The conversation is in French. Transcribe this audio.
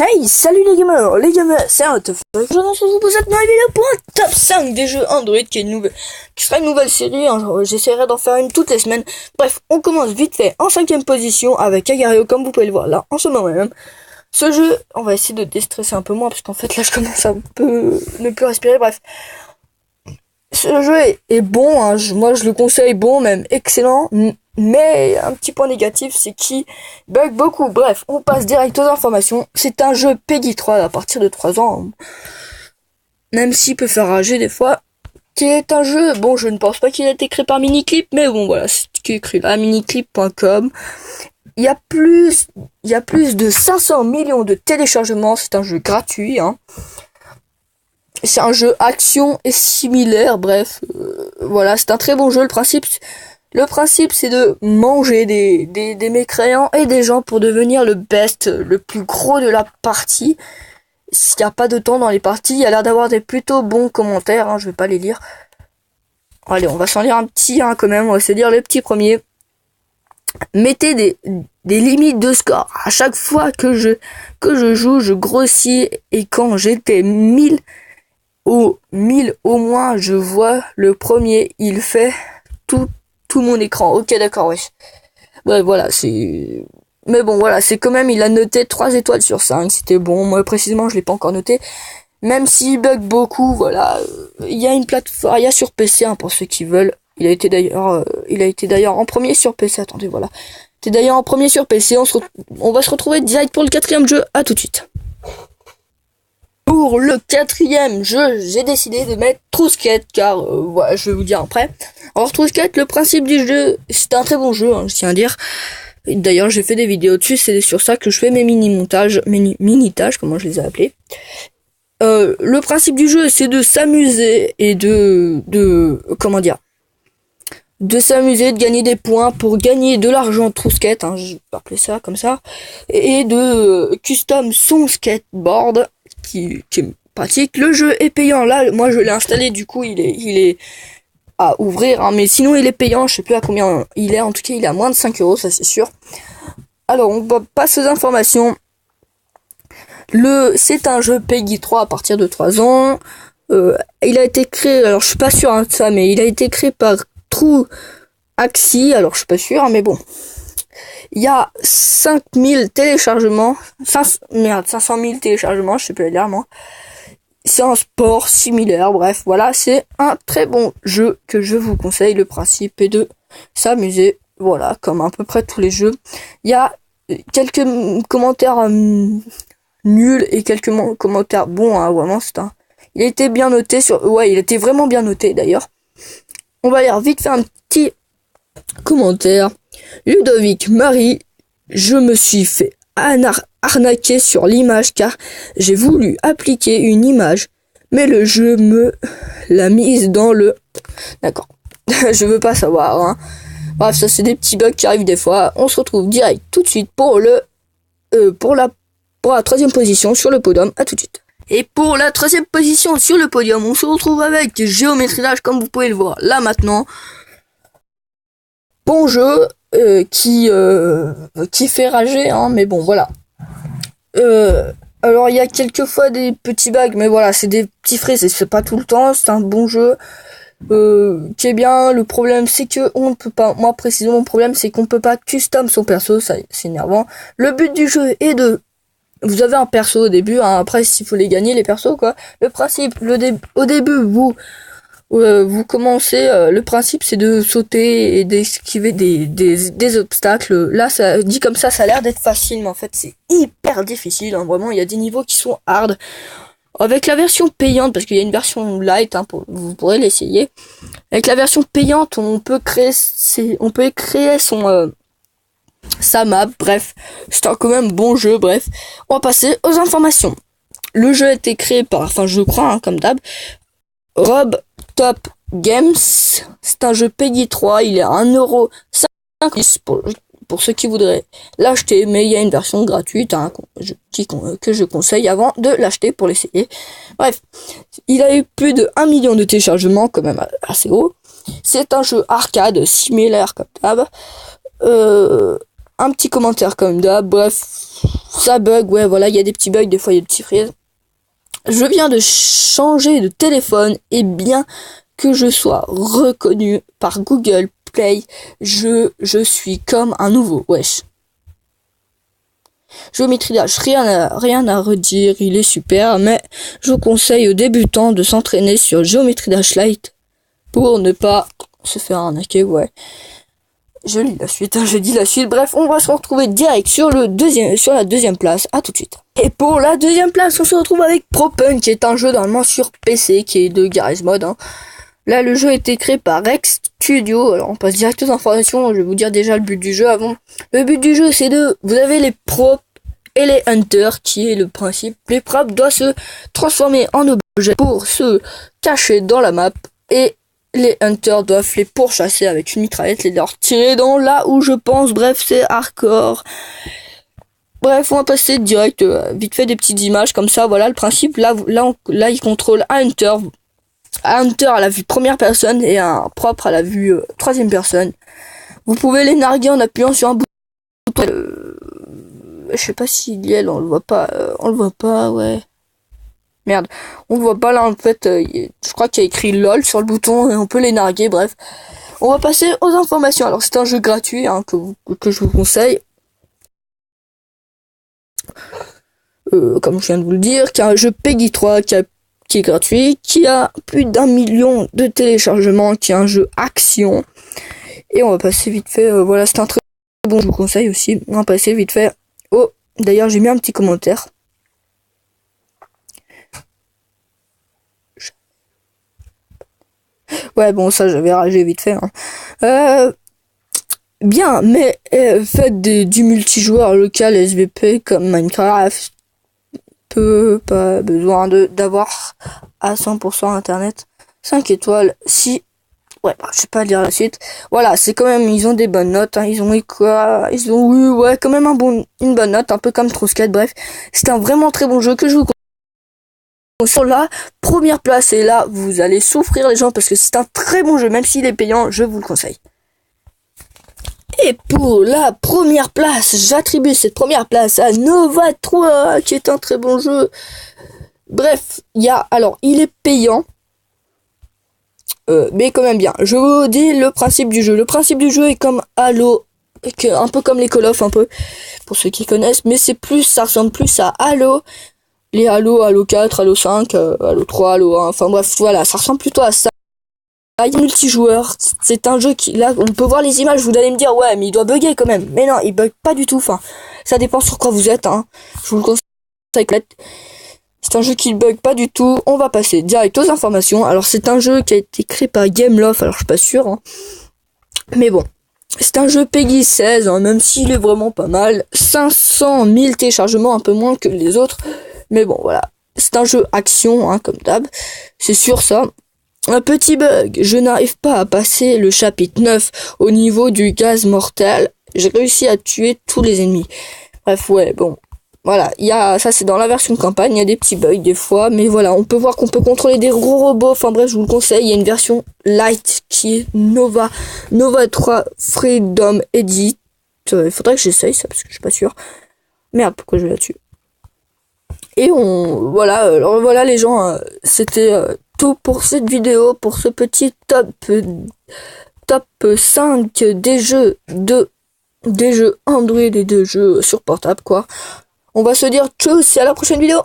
Hey, salut les gamers, c'est un teuf. Aujourd'hui, on se retrouve pour cette nouvelle vidéo pour un top 5 des jeux Android qui sera une nouvelle série. J'essaierai d'en faire une toutes les semaines. Bref, on commence vite fait en 5ème position avec Agario, comme vous pouvez le voir là, en ce moment même. Ce jeu, on va essayer de déstresser un peu moins, parce qu'en fait là je commence un peu ne plus respirer, bref. Ce jeu est bon, hein, moi je le conseille, bon, même excellent. Mais un petit point négatif, c'est qu'il bug beaucoup. Bref, on passe direct aux informations. C'est un jeu Peggy 3 à partir de 3 ans. Même s'il peut faire rager des fois. Qui est un jeu, bon, je ne pense pas qu'il ait été créé par Miniclip, mais bon, voilà, c'est ce qui est écrit là, miniclip.com. Il y a plus de 500 millions de téléchargements. C'est un jeu gratuit, hein. C'est un jeu action et similaire, bref. Voilà, c'est un très bon jeu. Le principe, c'est de manger des mécréants et des gens pour devenir le best, le plus gros de la partie. S'il n'y a pas de temps dans les parties, il y a l'air d'avoir des plutôt bons commentaires, hein, je vais pas les lire. Allez, on va s'en lire un petit, hein, quand même, on va se lire les petits premiers. Mettez des limites de score. À chaque fois que je joue, je grossis, et quand j'étais 1000 au moins, je vois le premier, il fait tout mon écran. Ok, d'accord, ouais. Ouais, voilà, c'est... Mais bon, voilà, c'est quand même, il a noté 3 étoiles sur 5, c'était bon. Moi, précisément, je l'ai pas encore noté. Même s'il bug beaucoup, voilà. Il y a une plateforme, il y a sur PC, hein, pour ceux qui veulent. Il a été d'ailleurs en premier sur PC. Attendez, voilà. C'est d'ailleurs en premier sur PC. On va se retrouver direct pour le 4ème jeu. À tout de suite. Pour le 4ème jeu, j'ai décidé de mettre Trousquette, car voilà, je vais vous dire après. Alors Trousquette, le principe du jeu, c'est un très bon jeu, hein, je tiens à dire. D'ailleurs, j'ai fait des vidéos dessus, c'est sur ça que je fais mes mini-montages, mini-tâches, comment je les ai appelés. Le principe du jeu, c'est de s'amuser et de s'amuser, de gagner des points pour gagner de l'argent Trousquette, hein, je vais appeler ça comme ça, et de custom son skateboard, qui est pratique. Le jeu est payant, là, moi je l'ai installé, du coup il est à ouvrir, hein, mais sinon il est payant, je sais plus à combien il est, en tout cas il est à moins de 5€, ça c'est sûr. Alors on passe aux informations. C'est un jeu Peggy 3 à partir de 3 ans. Il a été créé, alors je suis pas sûr, hein, de ça, mais il a été créé par True Axie, alors je suis pas sûr, mais bon. Il y a 5000 téléchargements, 500 000 téléchargements, je sais plus dire moi. C'est un sport similaire, bref, voilà, c'est un très bon jeu que je vous conseille. Le principe est de s'amuser, voilà, comme à peu près tous les jeux. Il y a quelques commentaires nuls et quelques commentaires bons, hein, vraiment, il a été bien noté il était vraiment bien noté d'ailleurs. On va lire vite fait un petit commentaire. Ludovic Marie, je me suis fait arnaquer sur l'image car j'ai voulu appliquer une image, mais le jeu me l'a mise dans le... D'accord, je veux pas savoir, hein. Bref, ça c'est des petits bugs qui arrivent des fois. On se retrouve direct tout de suite pour la 3ème position sur le podium. À tout de suite. Et pour la 3ème position sur le podium, on se retrouve avec Géométrie Dash, comme vous pouvez le voir là maintenant. Bon jeu, qui fait rager, hein, mais bon, voilà. Alors il y a quelques fois des petits bugs, mais voilà, c'est des petits frais, c'est pas tout le temps, c'est un bon jeu, qui est bien. Le problème, c'est que on ne peut pas, moi précisément, mon problème, c'est qu'on peut pas custom son perso, ça, c'est énervant. Le but du jeu est vous avez un perso au début, hein, après, s'il faut les gagner, les persos, quoi. Le principe, au début, vous commencez, le principe c'est de sauter et d'esquiver des obstacles. Là, ça dit comme ça a l'air d'être facile, mais en fait c'est hyper difficile, hein. Vraiment, il y a des niveaux qui sont hard. Avec la version payante, parce qu'il y a une version light, hein, vous pourrez l'essayer. Avec la version payante, on peut créer sa map, bref. C'est quand même bon jeu, bref. On va passer aux informations. Le jeu a été créé par, je crois, hein, comme d'hab, Rob Top Games. C'est un jeu Peggy 3, il est à 1,50€ pour ceux qui voudraient l'acheter, mais il y a une version gratuite, hein, que je conseille avant de l'acheter pour l'essayer. Bref, il a eu plus de 1 million de téléchargements, quand même assez haut. C'est un jeu arcade similaire comme d'hab. Un petit commentaire comme d'hab, bref, ça bug, ouais, voilà, il y a des petits bugs, des fois il y a des petits frises. Je viens de changer de téléphone et bien que je sois reconnu par Google Play, je suis comme un nouveau, wesh. Géométrie Dash, rien à redire, il est super, mais je vous conseille aux débutants de s'entraîner sur Géométrie Dash Lite pour ne pas se faire arnaquer, ouais. Je lis la suite, je dis la suite. Bref, on va se retrouver direct sur la deuxième place. À tout de suite. Et pour la deuxième place, on se retrouve avec ProPunk, qui est un jeu normalement sur PC, qui est de Garry's Mod. Là, le jeu a été créé par Rex Studio. Alors, on passe direct aux informations. Je vais vous dire déjà le but du jeu avant. Le but du jeu, c'est vous avez les props et les hunters, qui est le principe. Les props doivent se transformer en objets pour se cacher dans la map et les hunters doivent les pourchasser avec une mitraillette, les leur tirer dans là où je pense. Bref, c'est hardcore. Bref, on va passer direct, vite fait des petites images comme ça. Voilà le principe. Là, il contrôle un hunter. Un hunter à la vue première personne et un propre à la vue troisième personne. Vous pouvez les narguer en appuyant sur un bouton. Je sais pas s'il y est, on le voit pas, ouais. Merde, on voit pas là en fait, je crois qu'il y a écrit LOL sur le bouton et on peut les narguer, bref. On va passer aux informations. Alors c'est un jeu gratuit que je vous conseille. Comme je viens de vous le dire, qui est un jeu Peggy 3 qui est gratuit, qui a plus d'1 million de téléchargements, qui est un jeu action. Et on va passer vite fait, voilà, c'est un très bon, je vous conseille aussi. On va passer vite fait. Oh, d'ailleurs j'ai mis un petit commentaire. Ouais, bon, ça, j'avais ragé vite fait. Bien, mais faites du multijoueur local SVP comme Minecraft. Pas besoin d'avoir à 100% Internet. 5 étoiles, si... Ouais, je sais pas lire la suite. Voilà, c'est quand même, ils ont des bonnes notes. Ils ont eu quoi? Ils ont eu, ouais, quand même une bonne note, un peu comme Troscat. Bref, c'est un vraiment très bon jeu que je vous conseille. Sur la première place, et là vous allez souffrir les gens parce que c'est un très bon jeu, même s'il est payant, je vous le conseille. Et pour la première place, j'attribue cette première place à Nova 3, qui est un très bon jeu. Bref, il est payant, mais quand même bien. Je vous dis le principe du jeu. Le principe du jeu est comme Halo, un peu comme les Call of, un peu, pour ceux qui connaissent, mais ça ressemble plus à Halo. Les Halo 4, Halo 5, Halo 3, Halo 1, enfin bref, voilà, ça ressemble plutôt à ça. Il y a multijoueur, c'est un jeu qui, là, on peut voir les images, vous allez me dire, ouais, mais il doit bugger quand même. Mais non, il bug pas du tout, enfin, ça dépend sur quoi vous êtes, je vous le conseille. C'est un jeu qui ne bug pas du tout. On va passer direct aux informations. Alors, c'est un jeu qui a été créé par Gameloft, alors je suis pas sûr, mais bon. C'est un jeu Peggy 16, même s'il est vraiment pas mal. 500 000 téléchargements, un peu moins que les autres. Mais bon, voilà. C'est un jeu action, comme d'hab. C'est sûr, ça. Un petit bug. Je n'arrive pas à passer le chapitre 9 au niveau du gaz mortel. J'ai réussi à tuer tous les ennemis. Bref, ouais, bon. Voilà. Ça, c'est dans la version campagne. Il y a des petits bugs des fois. Mais voilà, on peut voir qu'on peut contrôler des gros robots. Enfin bref, je vous le conseille. Il y a une version light qui est Nova 3 Freedom Edit. Il faudrait que j'essaye ça parce que je suis pas sûr. Merde, pourquoi je vais là-dessus? Et alors voilà les gens, c'était tout pour cette vidéo, pour ce petit top 5 des jeux Android et des jeux sur portable, quoi. On va se dire tchuss, et à la prochaine vidéo.